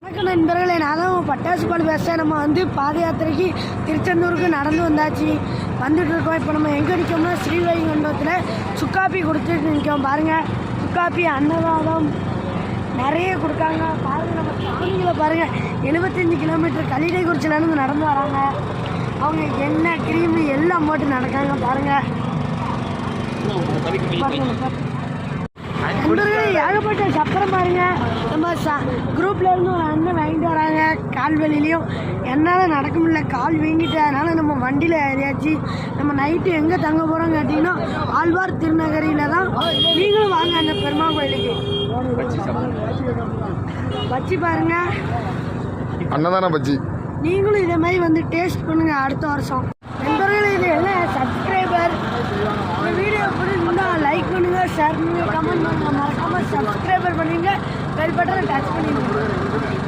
வணக்கம் நண்பர்களே, நான் தான் பட்டாசு பால் பேசுகிறேன். நம்ம பாத யாத்திரைக்கு திருச்செந்தூருக்கு நடந்து வந்துட்டு இருக்கோம். இப்போ நம்ம எங்கே நிற்கோம்னா ஸ்ரீவைகுண்டத்தில் சுக்காப்பி கொடுத்துட்டு நிற்கோம். பாருங்கள், சுக்காப்பி அன்னதானம் நிறைய கொடுக்காங்க. பாருங்கள், நம்ம சாமிகளை பாருங்கள். 75 கிலோமீட்டர் கலிடைக்குறிச்சிலேருந்து நடந்து வராங்க. அவங்க எண்ணெய் கிரீமு எல்லாம் போட்டு நடக்காங்க. பாருங்கள் ஏகப்பட்ட சப்பரம் பாருங்க. நம்ம குரூப்ல இருந்து ஒரு அண்ணன் வாங்கிட்டு வராங்க. கால்வெளியிலையும் என்னால் நடக்க முடியல, கால் வீங்கிட்டு. அதனால நம்ம வண்டியில் ஏறியாச்சு. நம்ம நைட்டு எங்கே தங்க போகிறோம் கேட்டிங்கன்னா ஆழ்வார் திருநகரியில் தான். நீங்களும் வாங்க அந்த பெருமா கோயிலுக்கு. பச்சி பாருங்க, அன்னதான பச்சி. நீங்களும் இதே மாதிரி டேஸ்ட் பண்ணுங்க அடுத்த வருஷம். நண்பர்களே, இது எல்லாம் சப்ஸ்கிரைபர். இந்த வீடியோ பிடிச்சிருந்தா லைக் பண்ணுங்க, ஷேர் பண்ணுங்க, கமெண்ட் பண்ணுங்க, மறக்காம சப்ஸ்கிரைபர் பண்ணுங்க, பெல் பட்டனை டச் பண்ணிடுங்க.